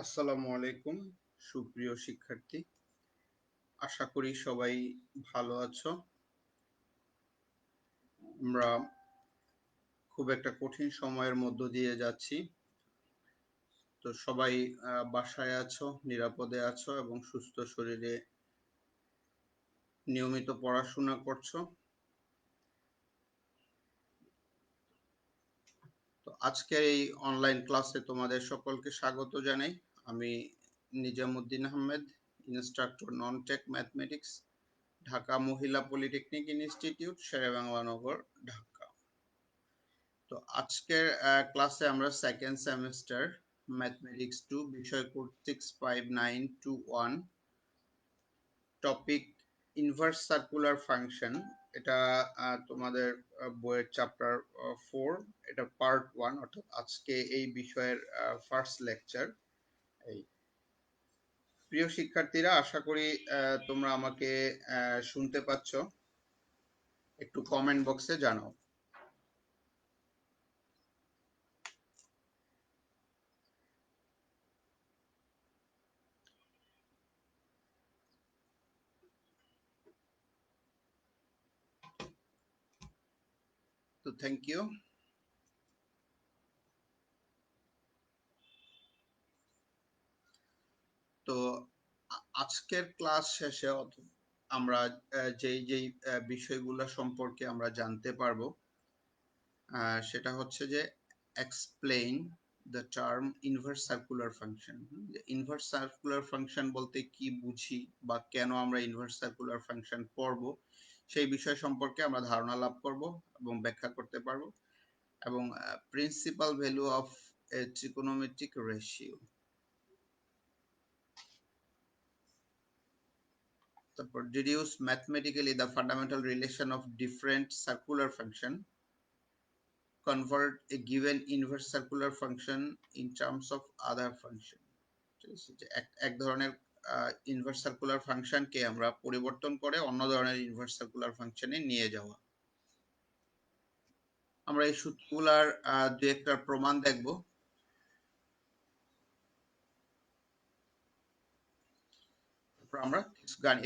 আসসালামু আলাইকুম সুপ্রিয় শিক্ষার্থী, আশা করি সবাই ভালো আছো। আমরা খুব একটা কঠিন সময়ের মধ্য দিয়ে যাচ্ছি। তো সবাই বাসায় আছো, নিরাপদে আছো এবং সুস্থ শরীরে নিয়মিত পড়াশোনা করছো। তো আজকের এই অনলাইন ক্লাসে তোমাদের সকলকে স্বাগত জানাই। আমি Nizamuddin Ahmed, instructor non tech mathematics, Dhaka মহিলা পলিটেকনিক ইনস্টিটিউট, শেরেবাংলা নগর, ঢাকা। তো আজকের ক্লাসে আমরা সেকেন্ড সেমিস্টার ম্যাথমেটিক্স 2 বিষয় code 65921, topic inverse circular function. এটা তোমাদের বইয়ের চ্যাপ্টার 4, এটা পার্ট 1, অর্থাৎ আজকে এই বিষয়ের ফার্স্ট লেকচার। এই প্রিয় শিক্ষার্থীরা, আশা করি তোমরা আমাকে শুনতে পাচ্ছ। একটু কমেন্ট বক্সে জানাও। তো থ্যাংক ইউ। তো আজকের ক্লাস শেষে আমরা যেই যেই বিষয়গুলো সম্পর্কে আমরা জানতে পারবো সেটা হচ্ছে যে explain the term inverse circular function. Inverse circular function বলতে কি বুঝি বা কেন আমরা ইনভার্স সার্কুলার ফাংশন পড়ব, সেই বিষয় সম্পর্কে আমরা ধারণা লাভ করব এবং ব্যাখ্যা করতে পারবো। এবং principal value of A trigonometric ratio, তারপর deduce mathematically the fundamental relation of different circular function, convert a given inverse circular function in terms of other function। ঠিক আছে, যে এক ধরনের ইনভার্স সার্কুলার ফাংশনকে আমরা পরিবর্তন করে অন্য ধরনের ইনভার্স সার্কুলার ফাংশনে নিয়ে যাওয়া। আমরা এই সূত্রগুলার দু একটা প্রমাণ দেখব। আমরা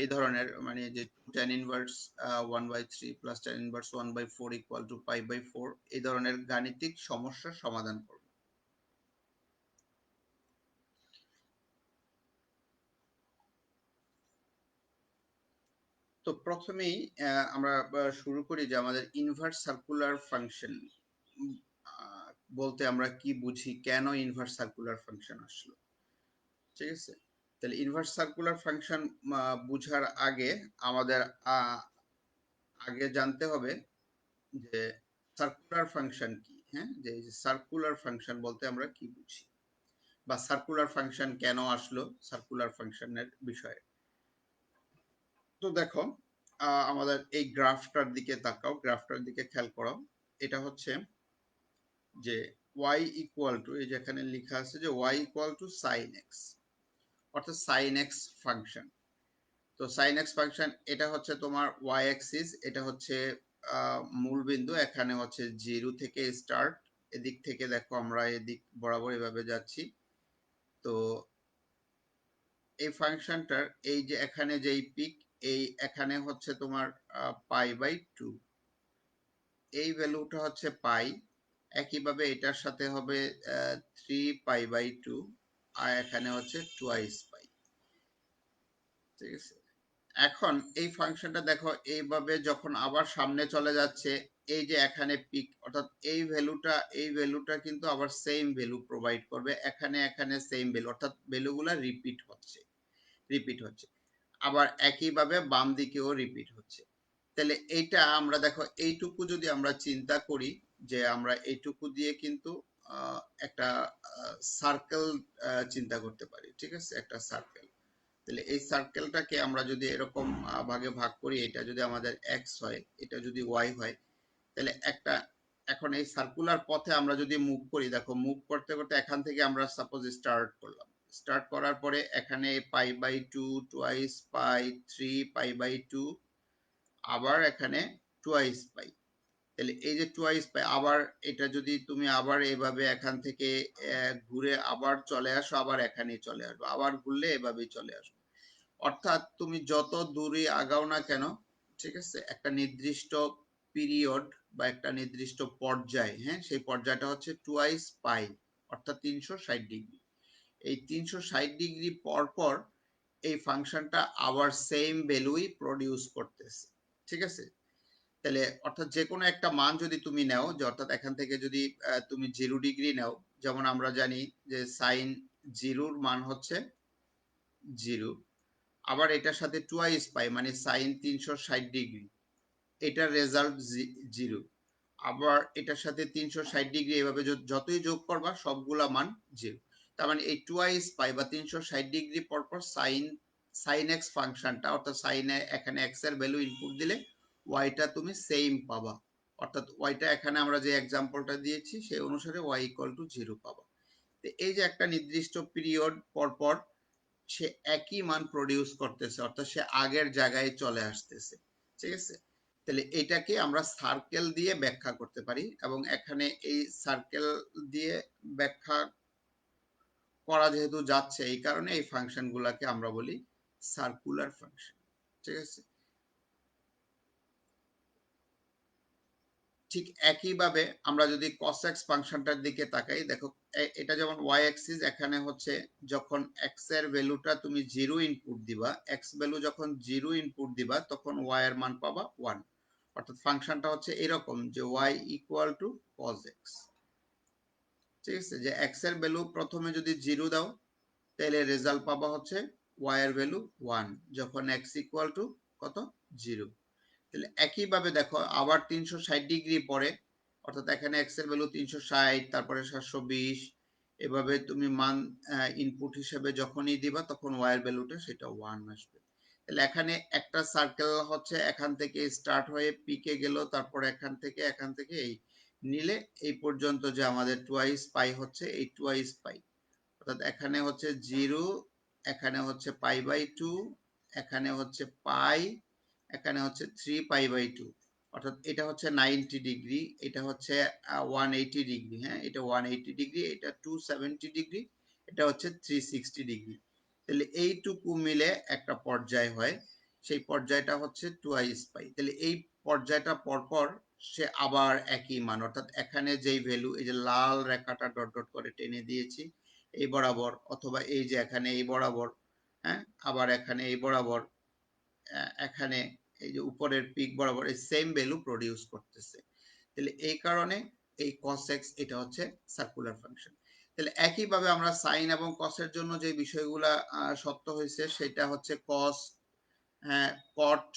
এই ধরনের মানে যে tan ইনভার্স 1/3 প্লাস tan ইনভার্স 1/4 ইকুয়াল টু π/4, এই ধরনের গাণিতিক সমস্যার সমাধান করব। তো প্রথমেই আমরা শুরু করি যে আমাদের ইনভার্স সার্কুলার ফাংশন বলতে আমরা কি বুঝি, কেন ইনভার্স সার্কুলার ফাংশন আসলো। ঠিক আছে, তাহলে ইনভার্স সার্কুলার ফাংশন বুঝার আগে আমাদের আগে জানতে হবে যে সার্কুলার ফাংশন কি। হ্যাঁ, যে সার্কুলার ফাংশন বলতে আমরা কি বুঝি বা সার্কুলার ফাংশন কেন আসলো, সার্কুলার ফাংশনের বিষয়ে। তো দেখো, আমাদের এই গ্রাফটার দিকে তাকাও, গ্রাফটার দিকে খেয়াল করো। এটা হচ্ছে যে y ইকুয়াল টু, এই যেখানে লেখা আছে যে y equal to sine x, অর্থাৎ সাইন এক্স ফাংশন। তো সাইন এক্স ফাংশন এটা হচ্ছে তোমার y অ্যাক্সিস, এটা হচ্ছে মূল বিন্দু, এখানে হচ্ছে 0 থেকে স্টার্ট। এদিক থেকে দেখো আমরা এদিক বরাবর এভাবে যাচ্ছি। তো এই ফাংশনটার এই যে এখানে যেই পিক, এই এখানে হচ্ছে তোমার π/2, এই ভ্যালুটা হচ্ছে পাই। একইভাবে এটার সাথে হবে 3π/2, আর এখানে হচ্ছে টুয়াইস পাই। ঠিক আছে, এখন এই ফাংশনটা দেখো এইভাবে যখন আবার সামনে চলে যাচ্ছে, এই যে এখানে পিক, অর্থাৎ এই ভ্যালুটা কিন্তু আবার সেম ভ্যালু প্রোভাইড করবে। এখানে এখানে সেম ভ্যালু, অর্থাৎ ভ্যালুগুলা রিপিট হচ্ছে। আবার একইভাবে বাম দিকেও রিপিট হচ্ছে। তাহলে এইটা আমরা দেখো, এইটুকু যদি আমরা চিন্তা করি যে আমরা এইটুকু দিয়ে কিন্তু একটা সার্কেল চিন্তা করতে পারি। ঠিক আছে, একটা সার্কেল। তাহলে এই সার্কেলটাকে আমরা যদি এরকম ভাগে ভাগ করি, এটা যদি আমাদের এক্স হয়, এটা যদি ওয়াই হয়, তাহলে একটা, এখন এই সার্কুলার পথে আমরা যদি মুভ করি, দেখো মুভ করতে করতে এখান থেকে আমরা সাপোজ স্টার্ট করলাম। স্টার্ট করার পরে এখানে π/2, টুয়াইস পাই, 3π/2, আবার এখানে টুয়াইস পাই। তাহলে এই যে টুয়াইস পাই, আবার এটা যদি তুমি আবার এভাবে এখান থেকে ঘুরে আবার চলে আসো, আবার এখানেই চলে আসবো, আবার ঘুরলে এভাবেই চলে আসবো। অর্থাৎ তুমি যত দূরে আগাও না কেন, ঠিক আছে, একটা নির্দিষ্ট পিরিয়ড বা একটা নির্দিষ্ট পর্যায়, হ্যাঁ, সেই পর্যায়টা হচ্ছে টুয়াইস পাই, অর্থাৎ 360 ডিগ্রি। এই 360 ডিগ্রি পর পর এই ফাংশনটা আবার সেম ভ্যালুই প্রডিউস করতেছে, ঠিক আছে। তাহলে অর্থাৎ যে কোনো একটা মান যদি তুমি নাও, যে অর্থাৎ এখান থেকে যদি তুমি 0 ডিগ্রি নাও, যেমন আমরা জানি যে সাইন 0-র মান হচ্ছে 0, আবার এটার সাথে টুয়াইস পাই মানে সাইন 360 ডিগ্রি, এটার রেজাল্ট 0, আবার এটার সাথে 360 ডিগ্রি, এভাবে যতই যোগ করবা সবগুলা মান 0। তার মানে এই টুয়াইস পাই বা 360 ডিগ্রি পর পর সাইন এক্স ফাংশনটা, অর্থাৎ সাইনে এখানে এক্স এর ভ্যালু ইনপুট দিলে ওয়াইটা তুমি সেম পাবা, অর্থাৎ ওয়াইটা এখানে আমরা যে এক্সাম্পলটা দিয়েছি সেই অনুসারে ওয়াই ইকুয়াল টু 0 পাবা। তো এই যে একটা নির্দিষ্ট পিরিয়ড পর পর সে একই মান প্রডিউস করতেছে, অর্থাৎ সে আগের জায়গায় চলে আসতেছে, ঠিক আছে। তাহলে এটাকে আমরা সার্কেল দিয়ে ব্যাখ্যা করতে পারি, এবং এখানে এই সার্কেল দিয়ে ব্যাখ্যা করা যেহেতু যাচ্ছে, এই কারণে এই ফাংশন গুলাকে আমরা বলি সার্কুলার ফাংশন, ঠিক আছে। ঠিক একইভাবে আমরা যদি cos x ফাংশনটার দিকে তাকাই, দেখো এটা যেমন y অ্যাক্সিস, এখানে হচ্ছে যখন x এর ভ্যালুটা তুমি 0 ইনপুট দিবা, x ভ্যালু যখন 0 ইনপুট দিবা তখন y এর মান পাবা 1, অর্থাৎ ফাংশনটা হচ্ছে এরকম যে y equal two cos x, ঠিক আছে। যে x এর ভ্যালু প্রথমে যদি 0 দাও তাহলে রেজাল্ট পাবা হচ্ছে y এর ভ্যালু 1 যখন x ইকুয়াল টু কত 0। তাহলে একইভাবে দেখো আবার 360 ডিগ্রি পরে, অর্থাৎ এখানে x এর ভ্যালু 360, তারপরে 720, এভাবে তুমি মান ইনপুট হিসেবে যখনই দিবা তখন y এর ভ্যালুটা সেটা 1 আসবে। তাহলে এখানে একটা সার্কেল হচ্ছে এখান থেকে স্টার্ট হয়ে পিকে গেল, তারপর এখান থেকে এই নিলে এই পর্যন্ত যে আমাদের টুয়াইস পাই হচ্ছে এই টুয়াইস পাই, অর্থাৎ এখানে হচ্ছে 0, এখানে হচ্ছে π/2, এখানে হচ্ছে পাই, এখানে হচ্ছে 3π/2, অর্থাৎ এটা হচ্ছে 90 ডিগ্রি, এটা হচ্ছে 180 ডিগ্রি, হ্যাঁ, এটা 180 ডিগ্রি, এটা 270 ডিগ্রি, এটা হচ্ছে 360 ডিগ্রি। তাহলে এইটুকু মিলে একটা পর্যায় হয়, সেই পর্যায়টা হচ্ছে টুয়াইস পাই। তাহলে এই পর্যায়টা পরপর সে আবার একই মান, অর্থাৎ এখানে যেই ভ্যালু, এই যে লাল রেখাটা ডট ডট করে টেনে দিয়েছি এই বরাবর, অথবা এই যে এখানে এই বরাবর, হ্যাঁ, আবার এখানে এই বরাবর, এখানে এই যে উপরের পিক বরাবর এই সেম ভ্যালু প্রডিউস করতেছে। তাহলে এই কারণে এই cos x এটা হচ্ছে সার্কুলার ফাংশন। তাহলে একইভাবে আমরা সাইন এবং cos এর জন্য যে বিষয়গুলা সত্য হয়েছে সেটা হচ্ছে cos, হ্যাঁ, cot,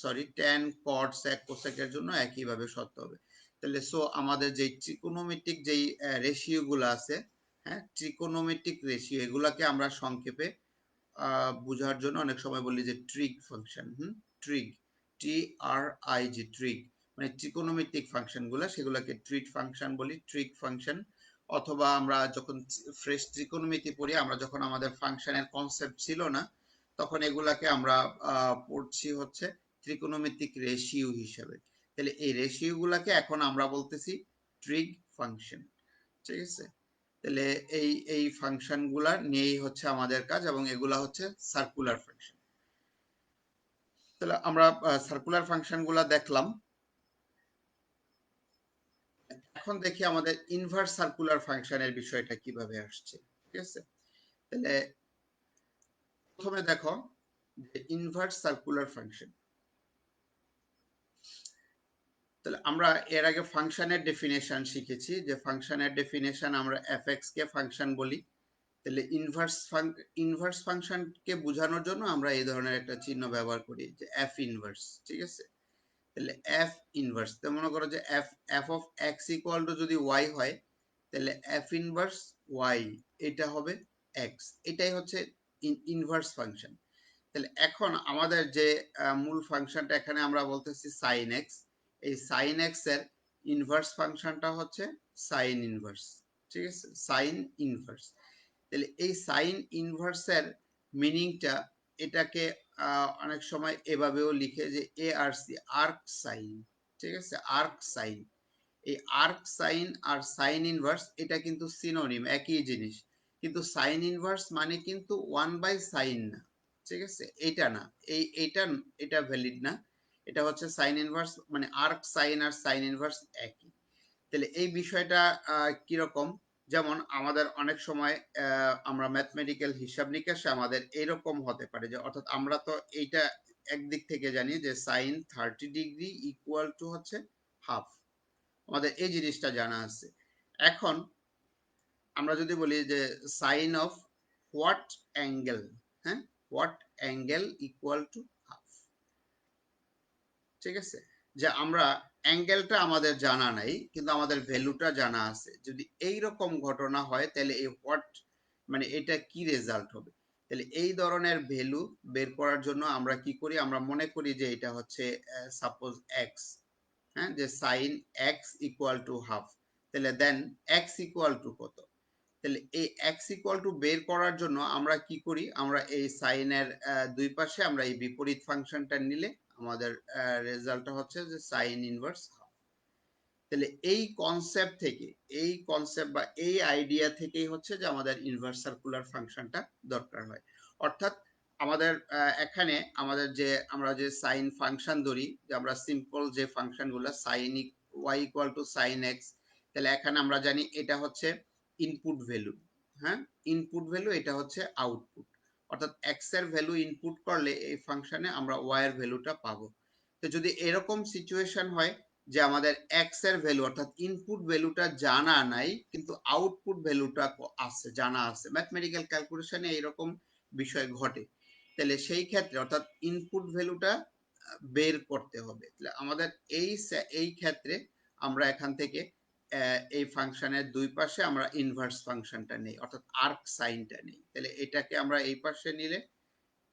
sorry tan cot sec cosec এর জন্য একইভাবে সত্য হবে। তাহলে সো আমাদের যে ট্রিকোনোমেট্রিক যেই রেশিও গুলো আছে, হ্যাঁ, ট্রিকোনোমেট্রিক রেশিও, এগুলাকে আমরা সংক্ষেপে বোঝার জন্য অনেক সময় বলি যে trick function, trick, TRIG, trick, মানে ট্রিকোনোমেট্রিক ফাংশন গুলা সেগুলোকে ট্রিক ফাংশন বলি, ট্রিক ফাংশন। অথবা আমরা যখন ফ্রেশ ট্রিকোনোমেট্রি পড়ি, আমরা যখন আমাদের ফাংশনের কনসেপ্ট ছিল না তখন এগুলাকে আমরা পড়ছি হচ্ছে ট্রিকোনোমেট্রিক রেশিও হিসেবে। তাহলে এই রেশিও গুলাকে এখন আমরা বলতেছি ট্রিক ফাংশন, ঠিক আছে। তাহলে এই ফাংশন গুলা নিয়েই হচ্ছে আমাদের কাজ, এবং এগুলা হচ্ছে সার্কুলার ফাংশন। তাহলে আমরা সার্কুলার ফাংশন গুলা দেখলাম। এখন দেখি আমাদের ইনভার্স সার্কুলার ফাংশনের বিষয়টা কিভাবে আসছে, ঠিক আছে। তাহলে প্রথমে দেখো যে ইনভার্স সার্কুলার ফাংশন, তাহলে আমরা এর আগে ফাংশনের ডেফিনেশন শিখেছি, যে ফাংশনের ডেফিনেশন আমরা এফএক্স কে ফাংশন বলি। তাহলে ইনভার্স ফাংশনকে বোঝানোর জন্য আমরা এই ধরনের একটা চিহ্ন ব্যবহার করি, যে এফ ইনভার্স, ঠিক আছে। তাহলে এফ ইনভার্স, তো মনে করো যে F F of x equal two যদি ওয়াই হয়, তাহলে এফ ইনভার্স ওয়াই এটা হবে এক্স, এটাই হচ্ছে ইনভার্স ফাংশন। তাহলে এখন আমাদের যে মূল ফাংশনটা এখানে আমরা বলতেছি সাইন এক্স, এই সাইন এক্স এর ইনভার্স ফাংশনটা হচ্ছে সাইন ইনভার্স, ঠিক আছে, সাইন ইনভার্স। তাহলে এই সাইন ইনভার্সের মিনিংটা, এটাকে অনেক সময় এভাবেও লিখে যে এআরসি, আর্ক সাইন, ঠিক আছে, আর্ক সাইন। এই আর্ক সাইন আর সাইন ইনভার্স এটা কিন্তু সিনোনিম, একই জিনিস, কিন্তু সাইন ইনভার্স মানে কিন্তু 1/sin না, ঠিক আছে, এটা না, এইটা এটা ভ্যালিড না। এটা হচ্ছে সাইন ইনভার্স মানে আর্ক সাইন আর সাইন ইনভার্স একই। তাহলে এই বিষয়টা কিরকম, যেমন আমাদের অনেক সময় আমরা ম্যাথমেটিক্যাল হিসাব নিকাশে আমাদের এরকম হতে পারে যে, অর্থাৎ আমরা তো এইটা একদিক থেকে জানি যে সাইন 30 ডিগ্রি ইকুয়াল টু হচ্ছে হাফ, আমাদের এই জিনিসটা জানা আছে। এখন আমরা যদি বলি যে সাইন অফ হোয়াট অ্যাঙ্গেল, হ্যাঁ, what angle equal to half, ঠিক আছে, যে আমরা অ্যাঙ্গেলটা আমাদের জানা নাই কিন্তু আমাদের ভ্যালুটা জানা আছে, যদি এই রকম ঘটনা হয় তাহলে এই হোয়াট মানে এটা কি রেজাল্ট হবে। তাহলে এই ধরনের ভ্যালু বের করার জন্য আমরা কি করি, আমরা মনে করি যে এটা হচ্ছে সাপোজ এক্স, হ্যাঁ, যে sine x equal to half, তাহলে দেন এক্স ইকুয়াল টু কত, তাহলে এই এক্স ইকুয়াল টু বের করার জন্য আমরা কি করি, আমরা এই সাইনের দুই পাশে আমরা এই বিপরীত ফাংশনটা নিলে আমাদের রেজাল্টটা হচ্ছে যে সাইন ইনভার্স হাফ। তাহলে এই কনসেপ্ট থেকে, এই কনসেপ্ট বা এই আইডিয়া থেকেই হচ্ছে যে আমাদের ইনভার্স সার্কুলার ফাংশনটা দরকার হয়। অর্থাৎ আমাদের এখানে আমাদের যে আমরা যে সাইন ফাংশন ধরি, যে আমরা সিম্পল যে ফাংশনগুলো sine y equal to sine x, তাহলে এখানে আমরা জানি এটা হচ্ছে ইনপুট ভ্যালু, হ্যাঁ, ইনপুট ভ্যালু, এটা হচ্ছে আউটপুট, অর্থাৎ এক্স এর ভ্যালু ইনপুট করলে এই ফাংশনে আমরা ওয়াই এর ভ্যালুটা পাবো। তো যদি এরকম সিচুয়েশন হয় যে আমাদের এক্স এর ভ্যালু অর্থাৎ ইনপুট ভ্যালুটা জানা নাই কিন্তু আউটপুট ভ্যালুটা আছে, জানা আছে, ম্যাথমেটিক্যাল ক্যালকুলেশনে এইরকম বিষয় ঘটে, তাহলে সেই ক্ষেত্রে অর্থাৎ ইনপুট ভ্যালুটা বের করতে হবে, তাহলে আমাদের এই ক্ষেত্রে আমরা এখান থেকে এই ফাংশনের দুই পাশে আমরা ইনভার্স ফাংশনটা নেই, অর্থাৎ আর্ক সাইনটা নেই, তাহলে এটাকে আমরা এই পাশে নিলে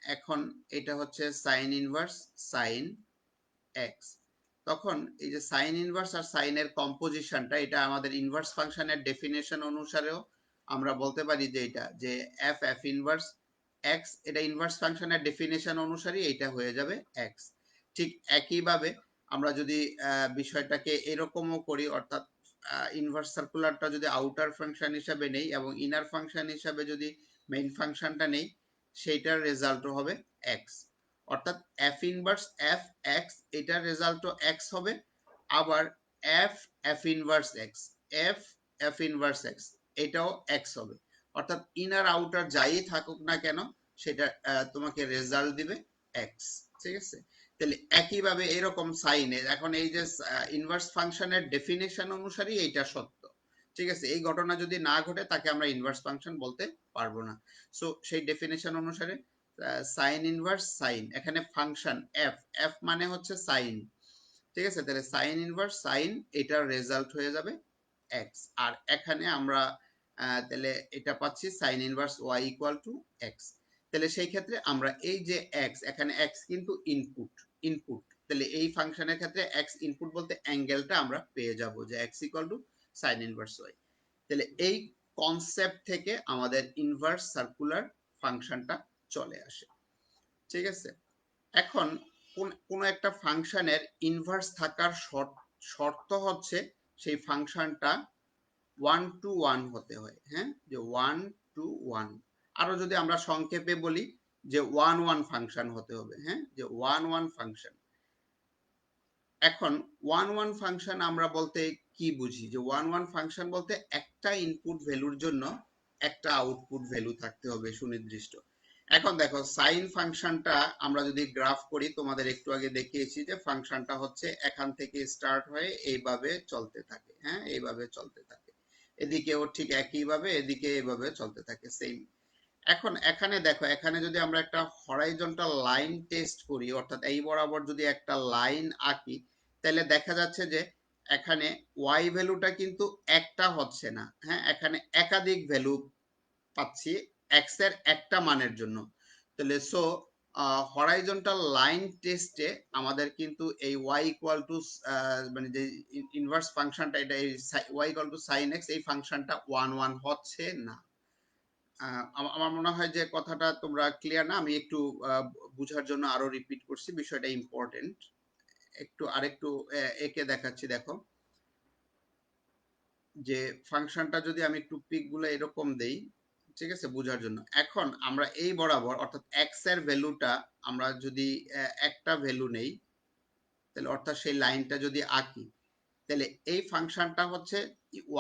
এখন এটা হচ্ছে সাইন ইনভার্স সাইন এক্স, তখন এই যে সাইন ইনভার্স আর সাইনের কম্পোজিশনটা এটা আমাদের ইনভার্স ফাংশনের ডেফিনেশন অনুসারেও আমরা বলতে পারি যে এটা যে এফ ইনভার্স এক্স, এটা ইনভার্স ফাংশনের ডেফিনেশন অনুসারে এটা হয়ে যাবে এক্স। ঠিক একইভাবে আমরা যদি বিষয়টাকে এরকমও করি, অর্থাৎ ইনভার্স সার্কুলারটা যদি আউটার ফাংশন হিসাবে নেই এবং ইনার ফাংশন হিসাবে যদি মেইন ফাংশনটা নেই, সেইটার রেজাল্টও হবে এক্স, অর্থাৎ এফ ইনভার্স এফ এক্স এটার রেজাল্টও এক্স হবে, আবার F inverse x F inverse x এটাও এক্স হবে, অর্থাৎ ইনার আউটার যাই থাকুক না কেন সেটা তোমাকে রেজাল্ট দিবে এক্স, ঠিক আছে। তাহলে একইভাবে এরকম সাইনের এখন এই যে ইনভার্স ফাংশনের ডেফিনেশন অনুসারে এইটা সত্য, ঠিক আছে, এই ঘটনা যদি না ঘটে তাকে আমরা ইনভার্স ফাংশন বলতে পারবো না। সো সেই ডেফিনেশন অনুসারে সাইন ইনভার্স সাইন, এখানে ফাংশন এফ, এফ মানে হচ্ছে সাইন, ঠিক আছে, তাহলে সাইন ইনভার্স সাইন এটার রেজাল্ট হয়ে যাবে এক্স, আর এখানে আমরা তাহলে এটা পাচ্ছি sine inverse y equal to x. তাহলে সেই ক্ষেত্রে আমরা এই যে এক্স, এখানে এক্স কিন্তু ইনপুট, তাহলে এই ফাংশনের ক্ষেত্রে এক্স ইনপুট বলতে অ্যাঙ্গেলটা আমরা পেয়ে যাব যে x equal to sine inverse y. তাহলে এই কনসেপ্ট থেকে আমাদের ইনভার্স সার্কুলার ফাংশনটা চলে আসে, ঠিক আছে। এখন কোন একটা ফাংশনের ইনভার্স থাকার শর্ত হচ্ছে সেই ফাংশনটা 1 to 1 হতে হয়, হ্যাঁ, যে 1 to 1, আরো যদি আমরা সংক্ষেপে বলি যে 1 1 ফাংশন হতে হবে, হ্যাঁ, যে 1 1 ফাংশন। এখন 1 1 ফাংশন আমরা বলতে কি বুঝি, যে 1 1 ফাংশন বলতে একটা ইনপুট ভ্যালুর জন্য একটা আউটপুট ভ্যালু থাকতে হবে সুনির্দিষ্ট। এখন দেখো সাইন ফাংশনটা আমরা যদি গ্রাফ করি, তোমাদের একটু আগে দেখিয়েছি যে ফাংশনটা হচ্ছে এখান থেকে স্টার্ট হয়ে এইভাবে চলতে থাকে, হ্যাঁ, এইভাবে চলতে থাকে, এদিকেও ঠিক একইভাবে এদিকে এইভাবে চলতে থাকে সেম। এখন এখানে দেখো, এখানে যদি আমরা একটা হরাইজন্টাল লাইন টেস্ট করি, অর্থাৎ এই বরাবর যদি একটা লাইন আঁকি, তাহলে দেখা যাচ্ছে যে এখানে ওয়াই ভ্যালুটা কিন্তু একটা হচ্ছে না, হ্যাঁ, এখানে একাধিক ভ্যালু পাচ্ছি এক্স এর একটা মানের জন্য। তাহলে সো হরাইজন্টাল লাইন টেস্টে আমাদের কিন্তু এই ওয়াই ইকুয়াল টু মানে যে ইনভার্স ফাংশনটা, এটা এই y equal to sine x এই ফাংশনটা 1 1 হচ্ছে না। আমার মনে হয় যে কথাটা তোমরা ক্লিয়ার না, আমি একটু বুঝার জন্য আরো রিপিট করছি, বিষয়টা ইম্পর্টেন্ট। একটু আরেকটু একে দেখাচ্ছি, দেখো যে ফাংশনটা যদি আমি একটু পিকগুলো এরকম দেই, ঠিক আছে, বোঝার জন্য। এখন আমরা এই বরাবর অর্থাৎ এক্স এর ভ্যালুটা আমরা যদি একটা ভ্যালু নেই, তাহলে অর্থাৎ সেই লাইনটা যদি আঁকি, তাহলে এই ফাংশনটা হচ্ছে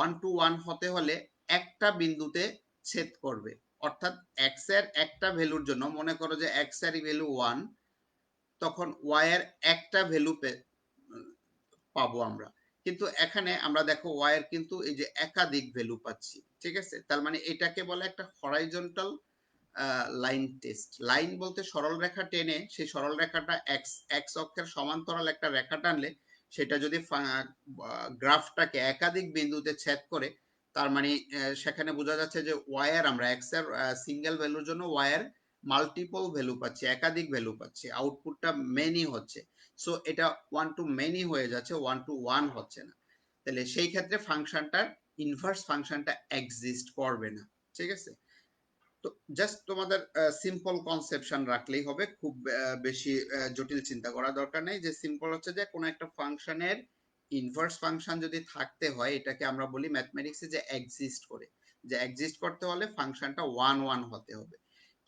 1 to 1 হতে হলে একটা বিন্দুতে ছেদ করবে। অর্থাৎ এক্স এর একটা ভ্যালুর জন্য, মনে করো যে এক্স এর ভ্যালু 1, তখন ওয়াই এর একটা ভ্যালু পাবো আমরা। কিন্তু এখানে আমরা দেখো ওয়াই এর কিন্তু এই যে একাধিক ভ্যালু পাচ্ছি, ঠিক আছে। তার মানে এটাকে বলে একটা হরাইজন্টাল লাইন টেস্ট। লাইন বলতে সরল রেখা টেনে সেই সরল রেখাটা এক্স এক্স অক্ষের সমান্তরাল একটা রেখা টানলে সেটা যদি গ্রাফটাকে একাধিক বিন্দুতে ছেদ করে, তার মানে সেখানে বোঝা যাচ্ছে যে ওয়াই এর আমরা এক্স এর সিঙ্গেল ভ্যালুর জন্য ওয়াই এর মাল্টিপল ভ্যালু পাচ্ছি, একাধিক ভ্যালু পাচ্ছি, আউটপুটটা মেনি হচ্ছে। সো এটা 1 to many হয়ে যাচ্ছে, 1 to 1 হচ্ছে না। তাহলে সেই ক্ষেত্রে ফাংশনটার ইনভার্স ফাংশনটা এক্সিস্ট করবে না, ঠিক আছে। তো জাস্ট তোমাদের সিম্পল কনসেপশন রাখলেই হবে, খুব বেশি জটিল চিন্তা করা দরকার নেই। যে সিম্পল হচ্ছে যে কোনো একটা ফাংশনের ইনভার্স ফাংশন যদি থাকতে হয়, এটাকে আমরা বলি ম্যাথমেটিক্সে যে এক্সিস্ট করে। যে এক্সিস্ট করতে হলে ফাংশনটা 1 1 হতে হবে।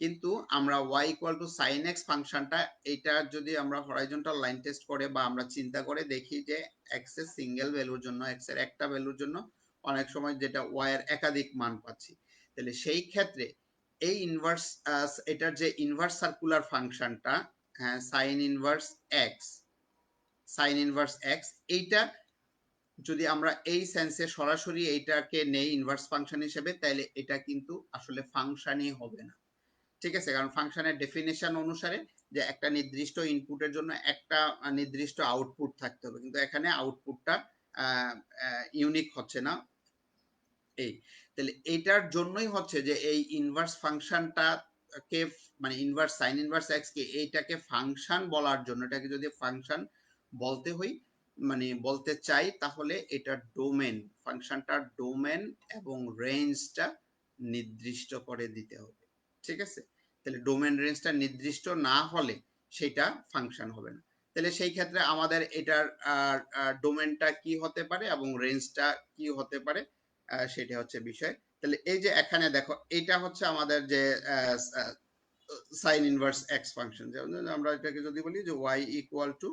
কিন্তু আমরা y equal to sine x ফাংশনটা, এটা যদি আমরা হরাইজন্টাল লাইন টেস্ট করে বা আমরা চিন্তা করে দেখি যে এক্স এর সিঙ্গেল ভ্যালুর জন্য, এক্স এর একটা ভ্যালুর জন্য অনেক সময় যেটা y এর একাধিক মান পাচ্ছি, তাহলে সেই ক্ষেত্রে এই ইনভার্স এটার যে ইনভার্স সার্কুলার ফাংশনটা, হ্যাঁ, সাইন ইনভার্স এক্স, এইটা যদি আমরা এই সেন্সে সরাসরি এইটাকে নেই ইনভার্স ফাংশন হিসেবে, তাহলে এটা কিন্তু আসলে ফাংশনই হবে না, ঠিক আছে। কারণ ফাংশনের ডেফিনেশন অনুসারে যে একটা নির্দিষ্ট ইনপুটের জন্য একটা নির্দিষ্ট আউটপুট থাকতে হবে, কিন্তু এখানে আউটপুটটা ইউনিক হচ্ছে না। এই তাহলে এইটার জন্যই হচ্ছে যে এই ইনভার্স ফাংশনটা কে, মানে ইনভার্স সাইন ইনভার্স এক্স কে, এইটাকে ফাংশন বলার জন্য, এটাকে যদি ফাংশন বলতে হই, মানে বলতে চাই, তাহলে এটা ডোমেন, ফাংশনটার ডোমেন এবং রেঞ্জটা নির্দিষ্ট করে দিতে হবে, ঠিক আছে। তাহলে ডোমেন রেঞ্জটা নির্দিষ্ট না হলে সেটা ফাংশন হবে না। তাহলে সেই ক্ষেত্রে আমাদের এটার ডোমেনটা কি হতে পারে এবং রেঞ্জটা কি হতে পারে, সেটা হচ্ছে বিষয়। তাহলে এই যে এখানে দেখো, এটা হচ্ছে আমাদের যে সাইন ইনভার্স এক্স ফাংশন। যেমন আমরা এটাকে যদি বলি যে y equal to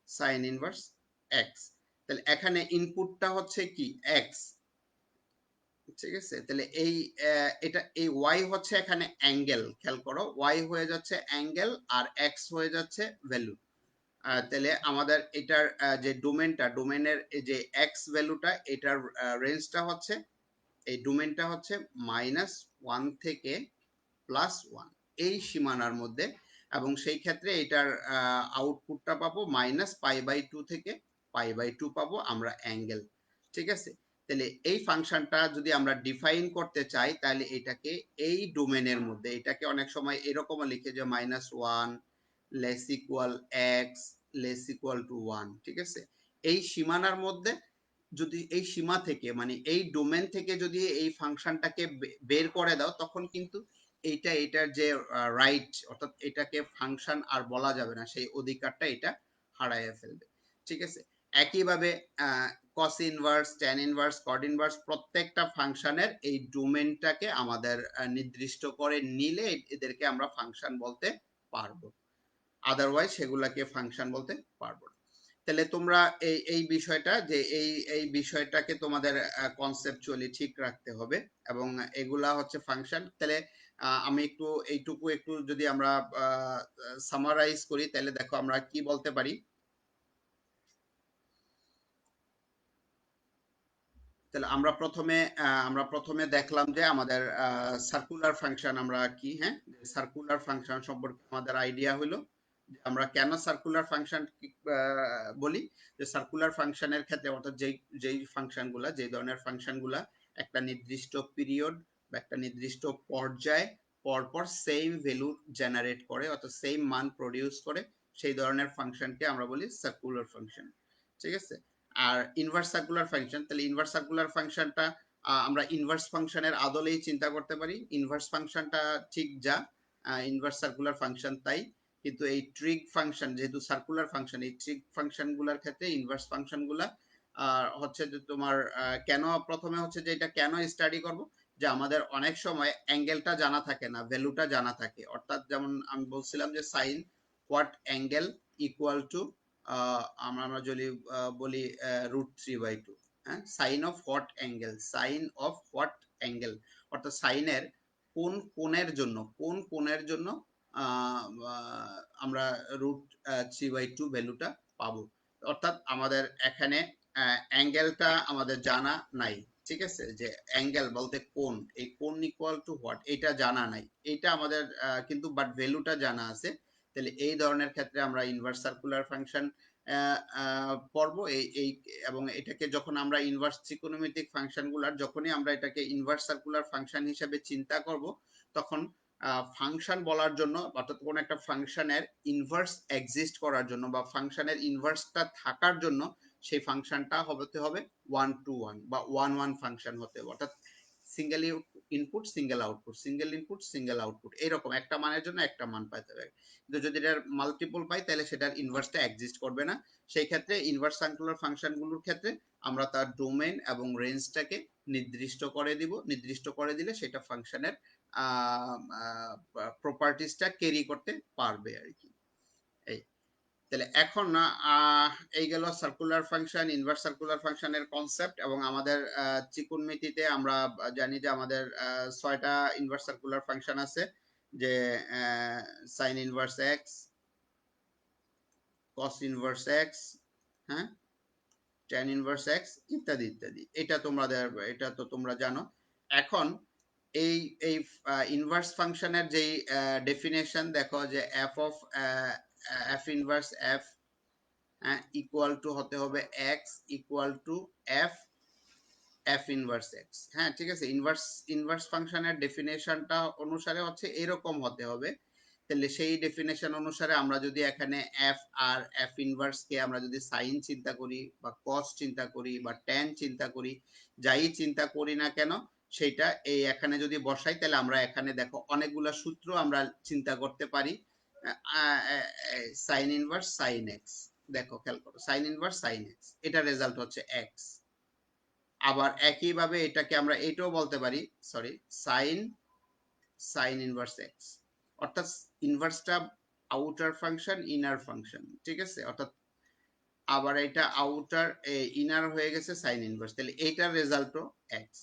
sine inverse x, তাহলে এখানে ইনপুটটা হচ্ছে কি এক্স, ঠিক আছে। তাহলে এই এটা এই y হচ্ছে এখানে অ্যাঙ্গেল, খেয়াল করো y হয়ে যাচ্ছে অ্যাঙ্গেল আর x হয়ে যাচ্ছে ভ্যালু। তাহলে আমাদের এটার যে ডোমেনটা, ডোমেনের যে এক্স ভ্যালুটা, এটার রেঞ্জটা হচ্ছে, এই ডোমেনটা হচ্ছে -1 থেকে +1 এই সীমানার মধ্যে, এবং সেই ক্ষেত্রে এটার আউটপুটটা পাবো -π/2 থেকে π/2 পাবো আমরা অ্যাঙ্গেল, ঠিক আছে। তাহলে এই ফাংশনটা যদি আমরা ডিফাইন করতে চাই, তাহলে এটাকে এই ডোমেনের মধ্যে, এটাকে অনেক সময় এরকমও লিখে যে -1 less equal x less equal to 1, ঠিক আছে। এই সীমানার মধ্যে যদি এই সীমা থেকে, মানে এই ডোমেন থেকে যদি এই ফাংশনটাকে বের করে দাও, তখন কিন্তু এইটা এটার যে রাইট, অর্থাৎ এটাকে ফাংশন আর বলা যাবে না, সেই অধিকারটা এটা হারাইয়া ফেলবে, ঠিক আছে। একইভাবে কস ইনভার্স, ট্যান ইনভার্স, কট ইনভার্স, প্রত্যেকটা ফাংশনের এই ডোমেনটাকে আমাদের নির্দিষ্ট করে নিলে এদেরকে আমরা ফাংশন বলতে পারবো, আদারওয়াইজ সেগুলাকে ফাংশন বলতে পারবো না। তাহলে তোমরা এই এই বিষয়টা, যে এই এই বিষয়টাকে তোমাদের কনসেপচুয়ালি ঠিক রাখতে হবে, এবং এগুলা হচ্ছে ফাংশন। তাহলে আমি একটু এইটুকু একটু যদি আমরা সামারাইজ করি, তাহলে দেখো আমরা কি বলতে পারি। তাহলে আমরা প্রথমে দেখলাম যে আমাদের সার্কুলার ফাংশন আমরা কি, হ্যাঁ, সার্কুলার ফাংশন সম্পর্কে আমাদের আইডিয়া হলো যে আমরা কেন সার্কুলার ফাংশন বলি। যে সার্কুলার ফাংশনের ক্ষেত্রে, অর্থাৎ যেই যেই ফাংশনগুলা, যে ধরনের ফাংশনগুলা একটা নির্দিষ্ট পিরিয়ড বা একটা নির্দিষ্ট পর্যায়ে পরপর সেম ভ্যালু জেনারেট করে, অর্থাৎ সেম মান প্রডিউস করে, সেই ধরনের ফাংশনকে আমরা বলি সার্কুলার ফাংশন, ঠিক আছে। আর ইনভার্স সার্কুলার ফাংশন, তাহলে ইনভার্স সার্কুলার ফাংশনটা আমরা ইনভার্স ফাংশনের আদলেই চিন্তা করতে পারি। ইনভার্স ফাংশনটা ঠিক যা, ইনভার্স সার্কুলার ফাংশন তাই, কিন্তু এই ট্রিক ফাংশন যেহেতু সার্কুলার ফাংশন, এই ট্রিক ফাংশনগুলোর ক্ষেত্রে ইনভার্স ফাংশনগুলা হচ্ছে যে তোমার কেন প্রথমে হচ্ছে যে এটা কেন স্টাডি করব, যে আমাদের অনেক সময় অ্যাঙ্গেলটা জানা থাকে না, ভ্যালুটা জানা থাকে। অর্থাৎ যেমন আমি বলছিলাম যে sine what angle equal to আমরা যদি বলি √3/2, হ্যাঁ, sine of what angle, sine of what angle, অর্থাৎ সাইনের কোন কোণের জন্য আমরা √3/2 ভ্যালুটা পাবো। অর্থাৎ আমাদের এখানে অ্যাঙ্গেলটা আমাদের জানা নাই, ঠিক আছে, যে অ্যাঙ্গেল বলতে কোণ, এই কোণ ইকুয়াল টু হোয়াট এটা জানা নাই, এটা আমাদের কিন্তু বাট ভ্যালুটা জানা আছে। তাহলে এই ধরনের ক্ষেত্রে আমরা ইনভার্স সার্কুলার ফাংশন পড়বো এই এবং এটাকে যখন আমরা ইনভার্স ত্রিকোণমিতিক ফাংশনগুলার যখনই আমরা এটাকে ইনভার্স সার্কুলার ফাংশন হিসেবে চিন্তা করব, তখন ফাংশন বলার জন্য অর্থাৎ কোন একটা ফাংশনের ইনভার্স এক্সিস্ট করার জন্য বা ফাংশনের ইনভার্সটা থাকার জন্য সেই ফাংশনটা হতে হবে 1-to-1 বা 1-1 ফাংশন হতে হবে। অর্থাৎ single input single output, single input single output, এরকম একটা মানের জন্য একটা মান পাইতে হবে। কিন্তু যদি এটার মাল্টিপল পাই তাহলে সেটার ইনভার্সটা এক্সিস্ট করবে না। সেই ক্ষেত্রে ইনভার্স সার্কুলার ফাংশনগুলোর ক্ষেত্রে আমরা তার ডোমেইন এবং রেঞ্জটাকে নির্দিষ্ট করে দিলে সেটা ফাংশনের প্রপার্টিসটা ক্যারি করতে পারবে আর কি। এই তাহলে এখন এই গেল সার্কুলার ফাংশন, ইনভার্স সার্কুলার ফাংশনের কনসেপ্ট। এবং আমাদের ত্রিকোণমিতিতে আমরা জানি যে আমাদের 6টা ইনভার্স সার্কুলার ফাংশন আছে, যে sine inverse x, cos inverse x, হ্যাঁ, ট্যান ইনভার্স এক্স ইত্যাদি ইত্যাদি। এটা তো তোমরা জানো। এখন এই এই ইনভার্স ফাংশনের যেই ডেফিনেশন দেখো, যে F inverse F equal to হতে হবে x equal two F inverse x. হ্যাঁ, ঠিক আছে, ইনভার্স ফাংশনের ডেফিনেশনটা অনুসারে হচ্ছে এরকম হতে হবে। তাহলে সেই ডেফিনেশন অনুসারে আমরা যদি এখানে এফ আর এফ ইনভার্স কে আমরা যদি সাইন চিন্তা করি বা কস চিন্তা করি বা ট্যান চিন্তা করি, যাই চিন্তা করি না কেন, সেটা এই এখানে যদি বসাই তাহলে আমরা এখানে দেখো অনেকগুলা সূত্র আমরা চিন্তা করতে পারি। সাইন ইনভার্স সাইন এক্স, দেখো খেয়াল করো, সাইন ইনভার্স সাইন এক্স, এটা রেজাল্ট হচ্ছে এক্স। আবার একইভাবে এটাকে আমরা এটাও বলতে পারি, সরি, সাইন ইনভার্স এক্স, অর্থাৎ ইনভার্সটা আউটার ফাংশন ইনার ফাংশন, ঠিক আছে, অর্থাৎ আবার এটা আউটার ইনার হয়ে গেছে সাইন ইনভার্স, তাহলে এইটার রেজাল্টও এক্স।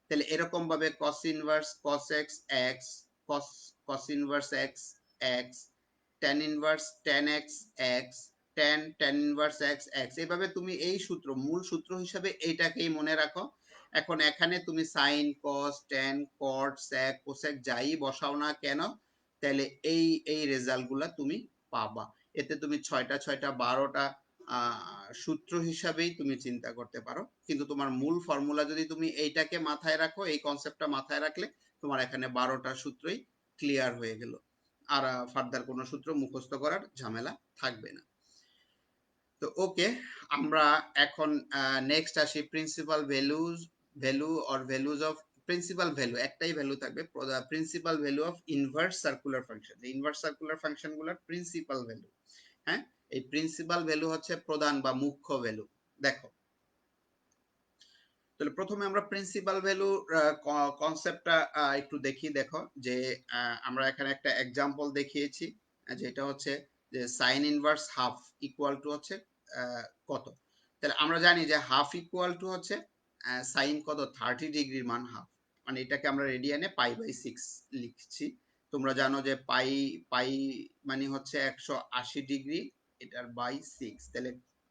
তাহলে এরকম ভাবে cos inverse cos x x, cos inverse x x, tan inverse tan x x, tan inverse x x, এইভাবে তুমি এই সূত্র, মূল সূত্র হিসাবে এইটাকেই মনে রাখো। এখন এখানে তুমি sine cos tan cot sec cosec যাই বসাও না কেন, তাহলে এই রেজাল্টগুলা তুমি পাবা। এতে তুমি 6টা 12টা সূত্র হিসাবেই তুমি চিন্তা করতে পারো। কিন্তু তোমার মূল ফর্মুলা যদি তুমি এইটাকে মাথায় রাখো, এই কনসেপ্টটা মাথায় রাখলে তোমার এখানে 12টা সূত্রই ক্লিয়ার হয়ে গেল, আর ফার্দার কোনো সূত্র মুখস্থ করার ঝামেলা থাকবে না। তো ওকে, আমরা এখন নেক্সট আসি principal values of principal value, একটাই ভ্যালু থাকবে, principal value of inverse circular function. Inverse circular ফাংশনগুলোর প্রিন্সিপাল ভ্যালু, হ্যাঁ, এই প্রিন্সিপাল ভ্যালু হচ্ছে প্রধান বা মুখ্য ভ্যালু। দেখো, তাহলে প্রথমে আমরা প্রিন্সিপাল ভ্যালু কনসেপ্টটা একটু দেখি। দেখো যে আমরা এখানে একটা এক্সাম্পল দেখিয়েছি, যেটা হচ্ছে যে sine inverse half equal to হচ্ছে কত। তাহলে আমরা জানি যে হাফ ইকুয়াল টু হচ্ছে সাইন কত 30 ডিগ্রির মান হাফ, মানে এটাকে আমরা রেডিয়ানে π/6 লিখছি। তোমরা জানো যে পাই পাই মানে হচ্ছে 180 ডিগ্রি, এটার বাই 6, তাহলে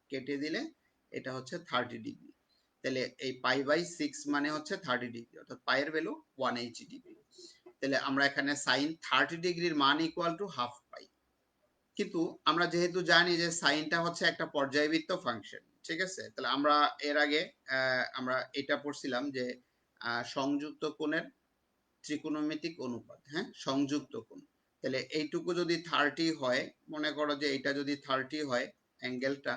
কেটে দিলে এটা হচ্ছে 30 ডিগ্রি। তাহলে এই π/6 মানে হচ্ছে 30 ডিগ্রি, অর্থাৎ পাইয়ের ভ্যালু 180 ডিগ্রি। তাহলে আমরা এখানে সাইন 30 ডিগ্রির মান ইকুয়াল টু হাফ পাই। কিন্তু আমরা যেহেতু জানি যে সাইনটা হচ্ছে একটা পর্যায়বৃত্ত ফাংশন, ঠিক আছে, তাহলে আমরা এর আগে আমরা এটা পড়ছিলাম যে সংযুক্ত কোণের ত্রিকোণমিতিক অনুপাত, হ্যাঁ, সংযুক্ত কোণ। তাহলে এইটুকু যদি 30 হয়, মনে করো যে এটা যদি 30 হয় অ্যাঙ্গেলটা,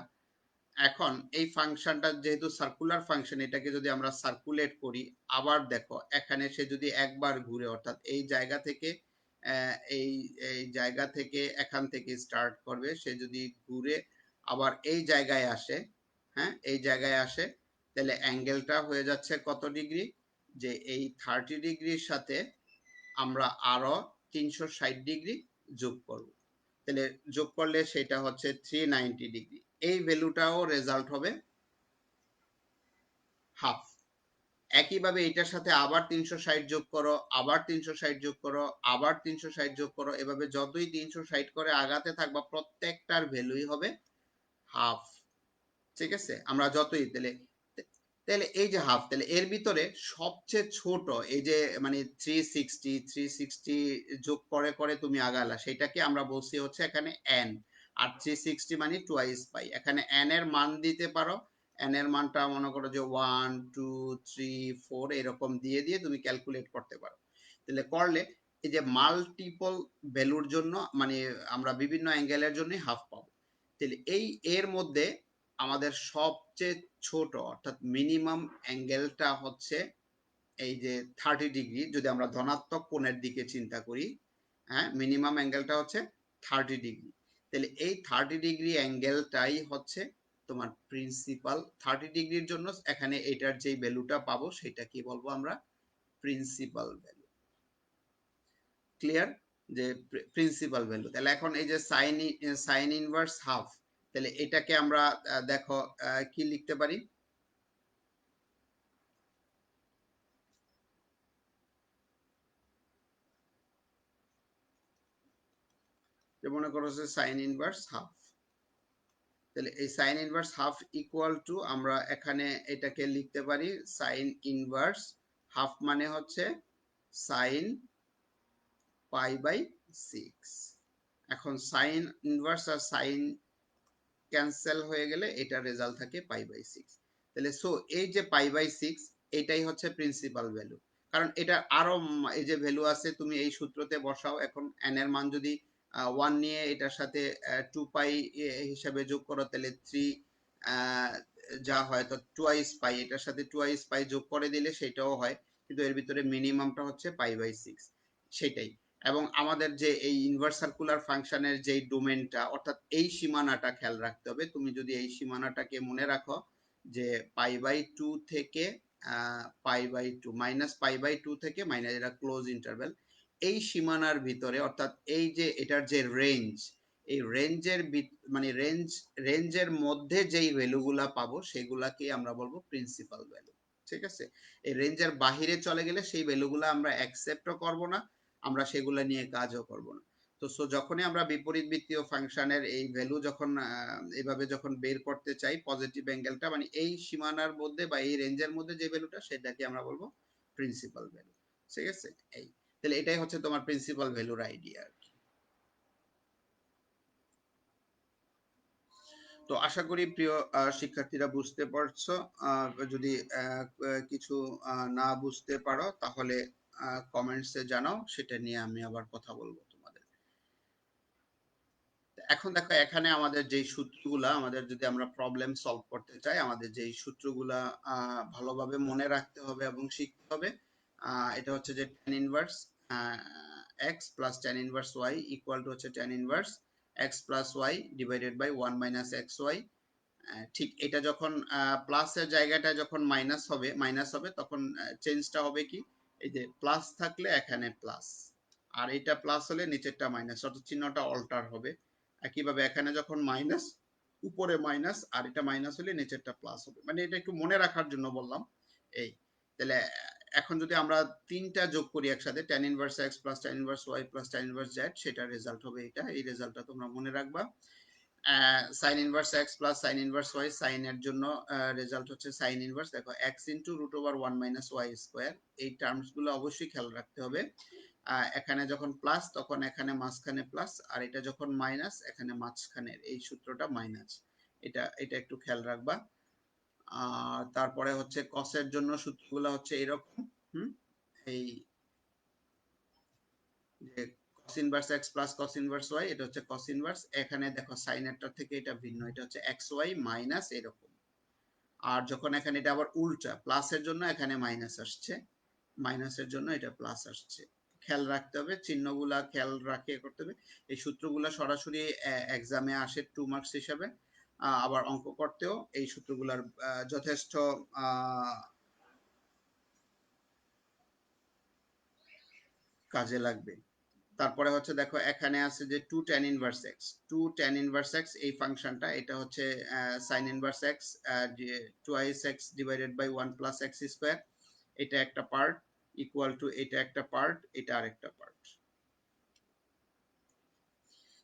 এখন এই ফাংশনটা যেহেতু সার্কুলার ফাংশন, এটাকে যদি আমরা সার্কুলেট করি, আবার দেখো এখানে সে যদি একবার ঘুরে, অর্থাৎ এই জায়গা থেকে এই এই জায়গা থেকে এখান থেকে স্টার্ট করবে, সে যদি ঘুরে আবার এই জায়গায় আসে, হ্যাঁ এই জায়গায় আসে, তাহলে অ্যাঙ্গেলটা হয়ে যাচ্ছে কত ডিগ্রি, যে এই 30 ডিগ্রির সাথে আমরা আরো 360 ডিগ্রি যোগ করব, তাহলে যোগ করলে সেটা হচ্ছে 390 ডিগ্রি। এই ভ্যালুটাও রেজাল্ট হবে হাফ। একইভাবে এটার সাথে আবার 360 যোগ করো, আবার 360 যোগ করো, আবার 360 যোগ করো, এভাবে যতই 360 করে আগাতে থাকবা প্রত্যেকটার ভ্যালুই হবে হাফ। ঠিক আছে, আমরা যতই তাহলে তাহলে এই যে হাফ, তাহলে এর ভিতরে সবচেয়ে ছোট এই যে মানে 360 যোগ করে করে তুমি আগালা, সেটাকে আমরা বলছি হচ্ছে এখানে এন। আর 360 মানে টুয়াইস পাই, এখানে এন এর মান দিতে পারো। এন এর মানটা মনে করো যে 1 2 3 4 এরকম দিয়ে দিয়ে তুমি ক্যালকুলেট করতে পারো। তাহলে করলে এই যে মাল্টিপল ভ্যালুর জন্য মানে আমরা বিভিন্ন অ্যাঙ্গেলের জন্য হাফ পাবো। তাহলে এই এর মধ্যে আমাদের সবচেয়ে ছোট অর্থাৎ মিনিমাম অ্যাঙ্গেলটা হচ্ছে এই যে 30 ডিগ্রি, যদি আমরা ধনাত্মক কোণের দিকে চিন্তা করি, হ্যাঁ মিনিমাম অ্যাঙ্গেলটা হচ্ছে 30 ডিগ্রি। তাহলে এই 30 ডিগ্রি অ্যাঙ্গেলটাই হচ্ছে তোমার প্রিন্সিপাল। 30 ডিগ্রির জন্য এখানে এটার যে ভ্যালুটা পাবো সেটা কি বলবো আমরা, প্রিন্সিপাল ভ্যালু। ক্লিয়ার, যে প্রিন্সিপাল ভ্যালু। তাহলে এখন এই যে সাইন ইনভার্স হাফ, তাহলে এটাকে আমরা দেখো কি লিখতে পারি, যে মনে করো যে সাইন ইনভার্স হাফ। তাহলে এই sign inverse half equal to আমরা এখানে এটাকে লিখতে পারি সাইন ইনভার্স হাফ মানে হচ্ছে সাইন পাই বাই 6। এখন সাইন ইনভার্স আর সাইন ক্যান্সেল হয়ে গেলে এটা রেজাল্ট থাকে পাই বাই 6। তাহলে সো এই যে পাই বাই 6 এটাই হচ্ছে প্রিন্সিপাল ভ্যালু। কারণ এটা আরো এই যে ভ্যালু আছে তুমি এই সূত্রতে বসাও, এখন n এর মান যদি 1 নিয়ে এটার সাথে 2 পাই হিসাবে যোগ করো, তাহলে 3 যা হয় তো টুয়াইস পাই, এটার সাথে টুয়াইস পাই যোগ করে দিলে সেটাও হয়, কিন্তু এর ভিতরে মিনিমামটা হচ্ছে পাই বাই 6 সেটাই। এবং আমাদের যে এই ইনভার্স সার্কুলার ফাংশনের যে ডোমেনটা অর্থাৎ এই সীমানাটা খেয়াল রাখতে হবে। তুমি যদি এই সীমানাটাকে মনে রাখো যে পাই বাই 2 থেকে pi by 2 minus pi by 2 থেকে মাইনাস, এটা ক্লোজ ইন্টারভ্যাল, এই সীমানার ভিতরে অর্থাৎ এই যে এটার যে রেঞ্জ, এই রেঞ্জের মানে রেঞ্জের মধ্যে যেই ভ্যালুগুলা পাবো সেগুলাকে আমরা বলবো প্রিন্সিপাল ভ্যালু। ঠিক আছে, এই রেঞ্জের বাহিরে চলে গেলে সেই ভ্যালুগুলা আমরা অ্যাকসেপ্টও করব না, আমরা সেগুলো নিয়ে কাজও করব না। তো সো যখনই আমরা বিপরীত বৃত্তীয় ফাংশনের এই ভ্যালু যখন এইভাবে যখন বের করতে চাই পজিটিভ অ্যাঙ্গেলটা মানে এই সীমানার মধ্যে বা এই রেঞ্জের মধ্যে যে ভ্যালুটা সেটাকে আমরা বলবো প্রিন্সিপাল ভ্যালু। ঠিক আছে, এই তাহলে এটাই হচ্ছে তোমার প্রিন্সিপাল ভ্যালুর আইডিয়া। তো আশা করি প্রিয় শিক্ষার্থীরা বুঝতে পারছো। যদি কিছু না বুঝতে পারো তাহলে কমেন্টসে জানাও, সেটা নিয়ে আমি আবার কথা বলবো তোমাদের। এখন দেখো এখানে আমাদের যেই সূত্রগুলা আমাদের যদি আমরা প্রবলেম সলভ করতে চাই, আমাদের যেই সূত্রগুলা ভালোভাবে মনে রাখতে হবে এবং শিখতে হবে, এটা হচ্ছে যে tan inverse x plus tan inverse y equal to হচ্ছে tan inverse x plus y divided by 1 minus xy। ঠিক এটা যখন প্লাসের জায়গাটা যখন মাইনাস হবে তখন চেঞ্জটা হবে কি, এই যে প্লাস থাকলে এখানে প্লাস, আর এটা প্লাস হলে নিচেরটা মাইনাস, অর্থাৎ চিহ্নটা অল্টার হবে। একইভাবে এখানে যখন মাইনাস উপরে মাইনাস আর এটা মাইনাস হলে নিচেরটা প্লাস হবে, মানে এটা একটু মনে রাখার জন্য বললাম। এই তাহলে এখন যদি আমরা তিনটা যোগ করি একসাথে tan inverse x plus tan inverse y plus tan inverse z, সেটা রেজাল্ট হবে এটা। এই রেজাল্টটা তোমরা মনে রাখবা। Sine inverse x plus sine inverse y, সাইনের জন্য রেজাল্ট হচ্ছে সাইন ইনভার্স, দেখো x into root over 1 minus y square. এই টার্মস গুলো অবশ্যই খেয়াল রাখতে হবে। এখানে যখন প্লাস তখন এখানে মাঝখানে প্লাস, আর এটা যখন মাইনাস এখানে মাঝখানে এই সূত্রটা মাইনাস, এটা এটা একটু খেয়াল রাখবা। আর তারপরে হচ্ছে কসের জন্য সূত্রগুলো হচ্ছে এরকম, হুম, এই যে cos inverse x plus cos inverse y, এটা হচ্ছে cos ইনভার্স, এখানে দেখো সাইনেরটা থেকে এটা ভিন্ন, এটা হচ্ছে xy মাইনাস এরকম। আর যখন এখানে এটা আবার উল্টা প্লাসের জন্য এখানে মাইনাস আসছে, মাইনাসের জন্য এটা প্লাস আসছে। খেয়াল রাখতে হবে, চিহ্নগুলা খেয়াল রাখিয়ে করতে হবে। এই সূত্রগুলা সরাসরি এক্সামে আসে 2 মার্কস হিসাবে। আবার অঙ্ক করতেও এই সূত্রগুলার যথেষ্ট কাজে লাগবে। তারপরে হচ্ছে দেখো এখানে আছে যে 2 tan inverse x, 2 tan inverse x এই ফাংশনটা, এটা হচ্ছে sin inverse x twice x divided by 1 plus x square, এটা একটা পার্ট, ইকুয়াল টু এটা একটা পার্ট, এটা আরেকটা পার্ট।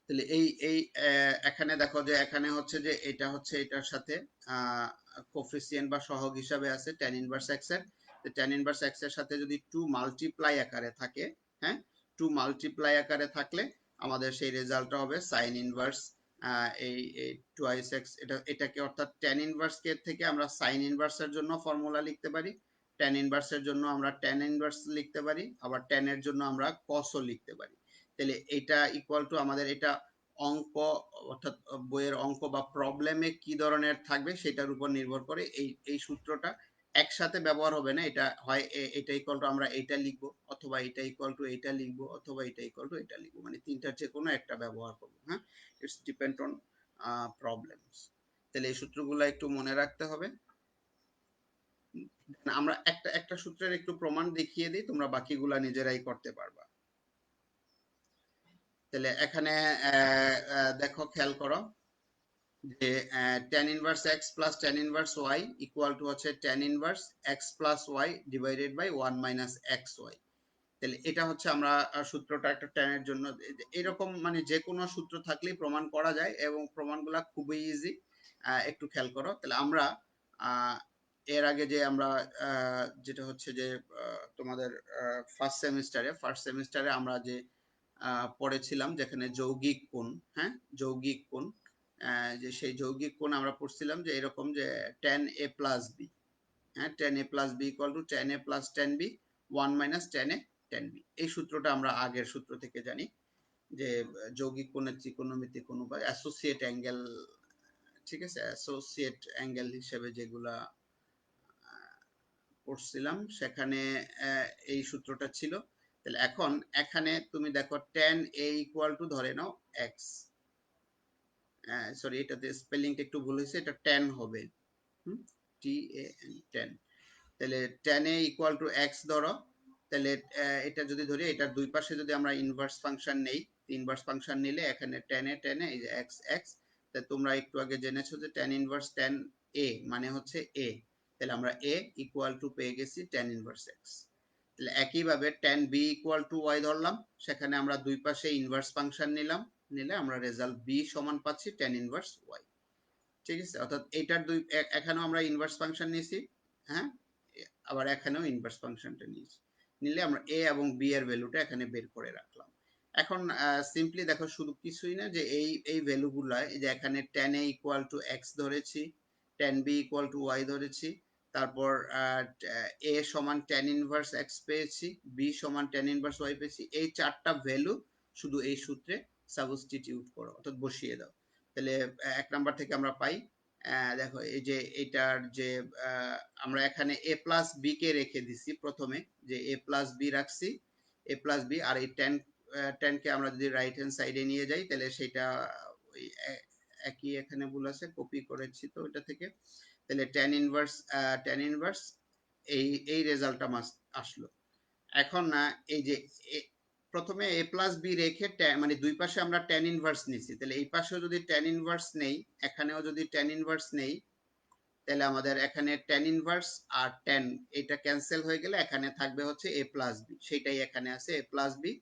তাহলে এই এই এখানে দেখো যে এখানে হচ্ছে যে এটা হচ্ছে এটার সাথে কোফিসিয়েন্ট বা সহগ হিসাবে আছে tan ইনভার্স x এর। তো tan ইনভার্স x এর সাথে যদি 2 মাল্টিপ্লাই আকারে থাকে, হ্যাঁ 2 মাল্টিপ্লাই আকারে থাকলে আমাদের সেই রেজাল্টটা হবে sin ইনভার্স এই টুয়াইস x, এটাকে অর্থাৎ tan ইনভার্স কে থেকে আমরা sin ইনভার্সের জন্য ফর্মুলা লিখতে পারি, tan ইনভার্সের জন্য আমরা tan ইনভার্স লিখতে পারি, আবার tan এর জন্য আমরা cosও লিখতে পারি। তাহলে এটা ইকুয়াল টু আমাদের এটা অঙ্ক, অর্থাৎ বইয়ের অঙ্ক বা প্রবলেমে কি ধরনের থাকবে সেটার উপর নির্ভর করে এই এই সূত্রটা একসাথে ব্যবহার হবে না। এটা হয় এটা ইকুয়াল টু আমরা এটা লিখবো, অথবা এটা ইকুয়াল টু এটা লিখবো, অথবা এটা ইকুয়াল টু এটা লিখবো, মানে তিনটার যে কোনো একটা ব্যবহার করবো। হ্যাঁ, ইটস ডিপেন্ড অন প্রবলেমস। তাহলে এই সূত্রগুলো একটু মনে রাখতে হবে। আমরা একটা একটা সূত্রের একটু প্রমাণ দেখিয়ে দিই, তোমরা বাকিগুলা নিজেরাই করতে পারবা। তাহলে এখানে দেখো খেয়াল করো যে tan inverse x plus tan inverse y equal to হচ্ছে tan inverse x plus y divided by 1 minus xy। তাহলে এটা হচ্ছে আমরা সূত্রটা একটা tan এর জন্য এরকম মানে যে কোনো সূত্র থাকলেই প্রমাণ করা যায় এবং প্রমাণগুলো খুবই ইজি। একটু খেয়াল করো, তাহলে আমরা এর আগে যে আমরা যেটা হচ্ছে যে তোমাদের ফার্স্ট সেমিস্টারে আমরা যে পড়েছিলাম যেখানে যৌগিক কোণ, হ্যাঁ যৌগিক কোণ, যে সেই যৌগিক কোণ আমরা পড়ছিলাম যে এরকম যে tan a প্লাস b, হ্যাঁ tan a plus b equal two tan a plus tan b 1 minus tan a tan b। এই সূত্রটা আমরা আগের সূত্র থেকে জানি যে যৌগিক কোণের ত্রিকোণমিতি কোণ বা অ্যাসোসিয়েট অ্যাঙ্গেল, ঠিক আছে, অ্যাসোসিয়েট অ্যাঙ্গেল হিসেবে যেগুলা পড়ছিলাম সেখানে এই সূত্রটা ছিল। তাহলে এখন এখানে তুমি দেখো tan a ইকুয়াল টু ধরে নাও x, সরি এটাতে স্পেলিংটা একটু ভুল হয়েছে, এটা tan হবে, টি এ এন tan। তাহলে tan a equal to x ধরো, তাহলে এটা যদি ধরি এটার দুই পাশে যদি আমরা ইনভার্স ফাংশন নেই, ইনভার্স ফাংশন নিলে এখানে tan a এই যে x x, তা তোমরা একটু আগে জেনেছো যে tan ইনভার্স tan a মানে হচ্ছে a, তাহলে আমরা a ইকুয়াল টু পেয়ে গেছি tan ইনভার্স x। তাহলে একইভাবে tan b equal to y ধরলাম, সেখানে আমরা দুই পাশে ইনভার্স ফাংশন নিলাম, নিলে আমরা রেজাল্ট b সমান পাচ্ছি tan ইনভার্স y। ঠিক আছে, অর্থাৎ এটার দুই এখানেও আমরা ইনভার্স ফাংশন নিয়েছি, হ্যাঁ আবার এখানেও ইনভার্স ফাংশনটা নিয়েছি, নিলে আমরা a এবং b এর ভ্যালুটা এখানে বের করে রাখলাম। এখন সিম্পলি দেখো শুধু কিছুই না যে এই ভ্যালুগুলা, এই যে এখানে tan a equal to x ধরেছি, tan b equal to y ধরেছি, তারপর a সমান tan ইনভার্স x পেয়েছি, b সমান tan ইনভার্স y পেয়েছি, এই চারটা ভ্যালু শুধু এই সূত্রে সাবস্টিটিউট করো, অর্থাৎ বসিয়ে দাও। তাহলে এক নাম্বার থেকে আমরা পাই, দেখো এই যে এটার যে আমরা এখানে a প্লাস b কে রেখে দিছি প্রথমে, যে a প্লাস b রাখছি, a প্লাস b, আর এই tan কে আমরা যদি রাইট হ্যান্ড সাইডে নিয়ে যাই তাহলে সেটা ওই একই এখানে ভুল আছে, কপি করেছি তো এটা থেকে, তাহলে tan ইনভার্স এই এই রেজাল্টটা আসলো। এখন না এই যে প্রথমে a প্লাস বি রেখে মানে দুই পাশে আমরা tan ইনভার্স নিছি, তাহলে এই পাশেও যদি tan ইনভার্স নেই, এখানেও যদি tan ইনভার্স নেই, তাহলে আমাদের এখানে tan ইনভার্স আর tan এটা ক্যান্সেল হয়ে গেলে এখানে থাকবে হচ্ছে a প্লাস বি, সেটাই এখানে আছে a প্লাস বি।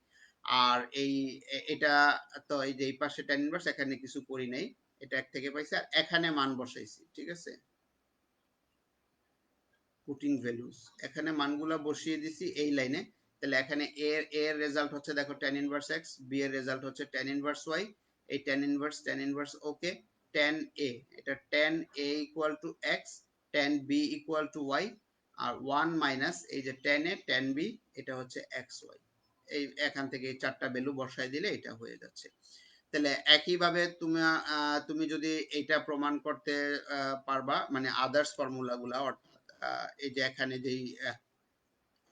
আর এই এটা তো এই যে এই পাশে tan ইনভার্স এখানে কিছু করি নাই, এটা এক থেকে পাইছি, আর এখানে মান বসাইছি, ঠিক আছে, পুটিং ভ্যালুস এখানে মানগুলা বসিয়ে দিছি এই লাইনে। তাহলে এখানে a এর রেজাল্ট হচ্ছে দেখো tan ইনভার্স x, b এর রেজাল্ট হচ্ছে tan ইনভার্স y, এই tan inverse okay, tan a এটা tan a equal to x, tan b equal to y, আর 1 মাইনাস এই যে tan a tan b এটা হচ্ছে xy। এই এখান থেকে এই চারটা ভ্যালু বসাই দিলে এটা হয়ে যাচ্ছে। তাহলে একইভাবে তুমি তুমি যদি এটা প্রমাণ করতে পারবা, মানে আদার্স ফর্মুলাগুলা, অর্থাৎ এই যে এখানে যেই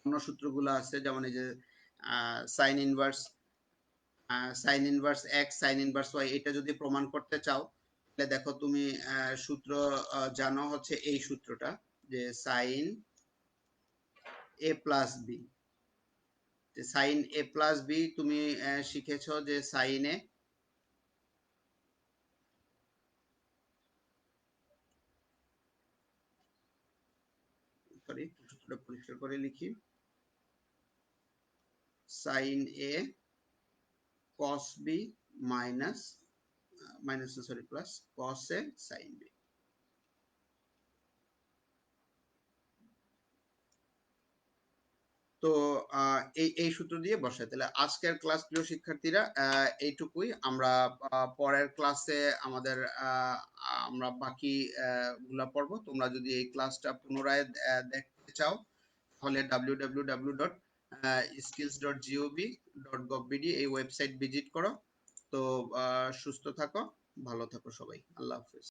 অন্য সূত্রগুলো আছে, যেমন এই যে sine inverse x sine inverse y, এটা যদি প্রমাণ করতে চাও তাহলে দেখো তুমি সূত্র জানো হচ্ছে এই সূত্রটা, যে sine A plus B. Sine A plus B তুমি শিখেছো যে সাইনে সরি সূত্রটা পরিষ্কার করে লিখি, sine A cos B minus sorry plus cos A sine B. তো এই সূত্র দিয়ে বসাই। তাহলে আজকের ক্লাস প্রিয় শিক্ষার্থীরা এইটুকুই। আমরা পরের ক্লাসে আমরা বাকি গুলা পড়বো। তোমরা যদি এই ক্লাসটা পুনরায় দেখতে চাও তাহলে www.skills.gov.bd এই ওয়েবসাইট ভিজিট করো। তো সুস্থ থাকো, ভালো থাকো সবাই। আল্লাহ হাফেজ।